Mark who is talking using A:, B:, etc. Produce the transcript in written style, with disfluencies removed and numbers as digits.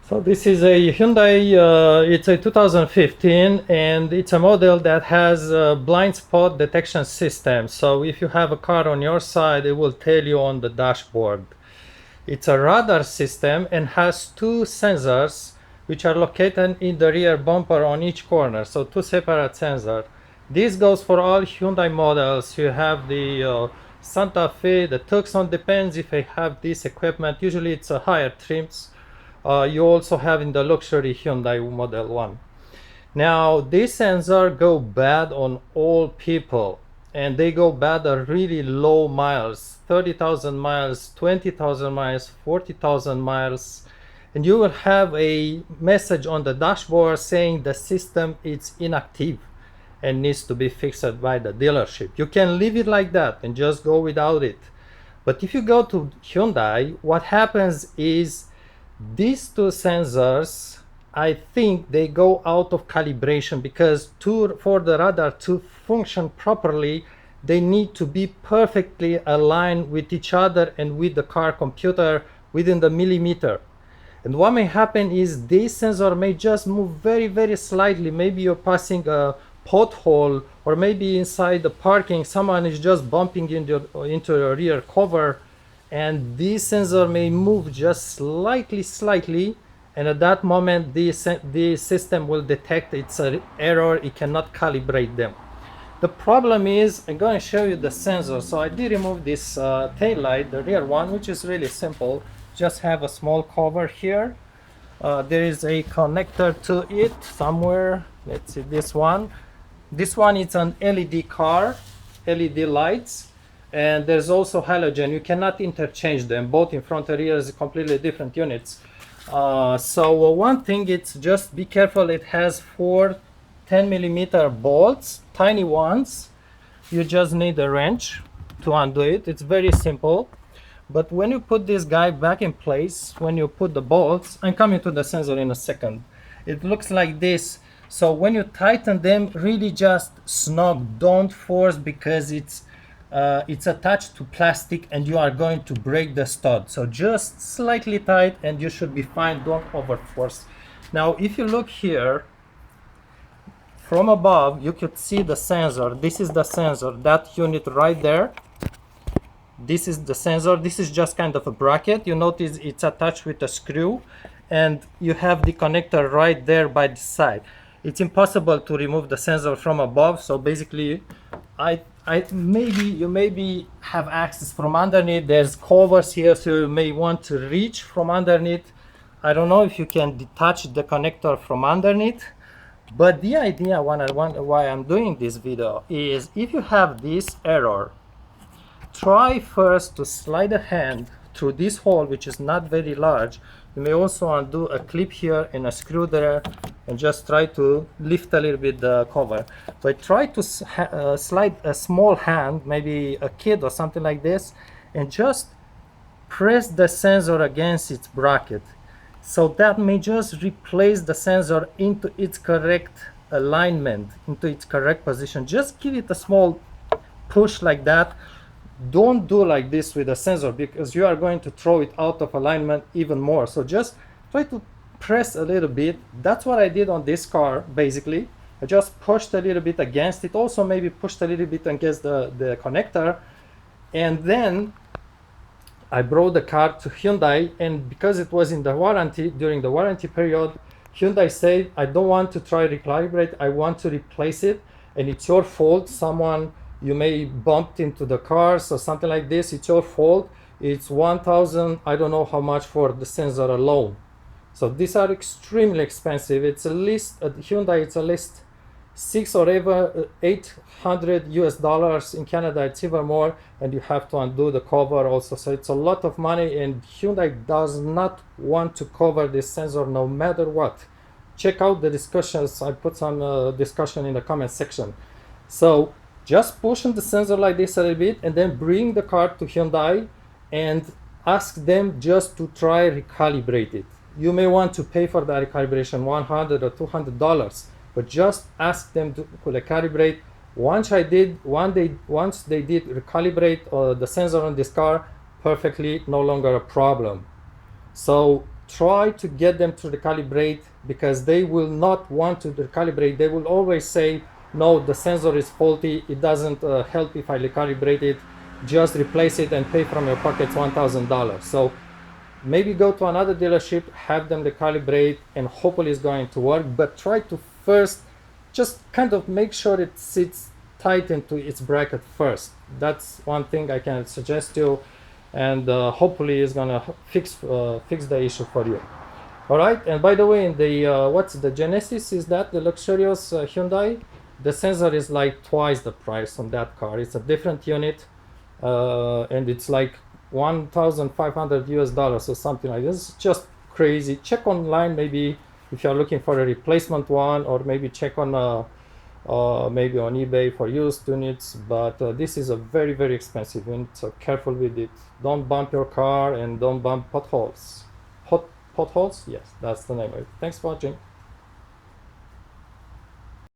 A: So this is a Hyundai, it's a 2015, and it's a model that has a blind spot detection system. So if you have a car on your side, it will tell you on the dashboard. It's a radar system and has two sensors which are located in the rear bumper on each corner. So two separate sensors. This goes for all Hyundai models. You have the Santa Fe, the Tucson, depends if they have this equipment. Usually it's a higher trims. You also have in the luxury Hyundai Model 1. Now, these sensors go bad on all people, and they go bad at really low miles, 30,000 miles, 20,000 miles, 40,000 miles, and you will have a message on the dashboard saying the system is inactive and needs to be fixed by the dealership. You can leave it like that and just go without it. But if you go to Hyundai, what happens is these two sensors, I think they go out of calibration because for the radar to function properly, they need to be perfectly aligned with each other and with the car computer within the millimeter. And what may happen is this sensor may just move very, very slightly. Maybe you're passing a pothole, or maybe inside the parking, someone is just bumping into your rear cover, and this sensor may move just slightly, and at that moment the system will detect it's an error. It cannot calibrate them. The problem is, I'm going to show you the sensor. So I did remove this tail light, the rear one, which is really simple. Just have a small cover here. There is a connector to it somewhere. Let's see, this one is an LED car, LED lights. And there's also halogen. You cannot interchange them. Both in front and rear is completely different units. So one thing, it's just be careful. It has 4 10mm bolts, tiny ones. You just need a wrench to undo it. It's very simple. But when you put this guy back in place, when you put the bolts, I'm coming to the sensor in a second. It looks like this. So when you tighten them, really just snug. Don't force, because it's attached to plastic and you are going to break the stud. So just slightly tight and you should be fine. Don't overforce. Now if you look here from above, you could see the sensor. This is the sensor, that unit right there. This is the sensor. This is just kind of a bracket. You notice it's attached with a screw, and you have the connector right there by the side. It's impossible to remove the sensor from above, so basically you maybe have access from underneath. There's covers here, so you may want to reach from underneath. I don't know if you can detach the connector from underneath, but the idea why I'm doing this video is, if you have this error, try first to slide a hand through this hole, which is not very large. You may also undo a clip here and a screw there, and just try to lift a little bit the cover. But try to slide a small hand, maybe a kid or something like this, and just press the sensor against its bracket. So that may just replace the sensor into its correct alignment, into its correct position. Just give it a small push like that. Don't do like this with the sensor, because you are going to throw it out of alignment even more. So just try to press a little bit. That's what I did on this car. Basically, I just pushed a little bit against it, also maybe pushed a little bit against the connector, and then I brought the car to Hyundai. And because it was in the warranty, during the warranty period, Hyundai said, I don't want to try recalibrate, I want to replace it, and it's your fault. You may bumped into the cars or something like this. It's your fault. It's 1,000, I don't know how much for the sensor alone. So these are extremely expensive. It's a list at Hyundai. It's a list $600 or even $800 in Canada. It's even more, and you have to undo the cover also. So it's a lot of money, and Hyundai does not want to cover this sensor no matter what. Check out the discussions. I put some discussion in the comment section. So just pushing the sensor like this a little bit, and then bring the car to Hyundai and ask them just to try recalibrate it. You may want to pay for the recalibration $100 or $200, but just ask them to recalibrate. Once they did recalibrate the sensor on this car perfectly, no longer a problem. So try to get them to recalibrate, because they will not want to recalibrate. They will always say, no, the sensor is faulty, it doesn't help if I recalibrate it, just replace it and pay from your pocket $1,000. So maybe go to another dealership, have them recalibrate, and hopefully it's going to work. But try to first just kind of make sure it sits tight into its bracket first. That's one thing I can suggest you, and hopefully it's gonna fix the issue for you. All right. And by the way, in the what's the Genesis, is that the luxurious Hyundai, the sensor is like twice the price on that car. It's a different unit, and it's like 1,500 US dollars or something like this. It's just crazy. Check online maybe if you're looking for a replacement one, or maybe check on maybe on eBay for used units. But this is a very, very expensive unit, so careful with it. Don't bump your car, and don't bump potholes. Potholes? Yes, that's the name of it. Thanks for watching.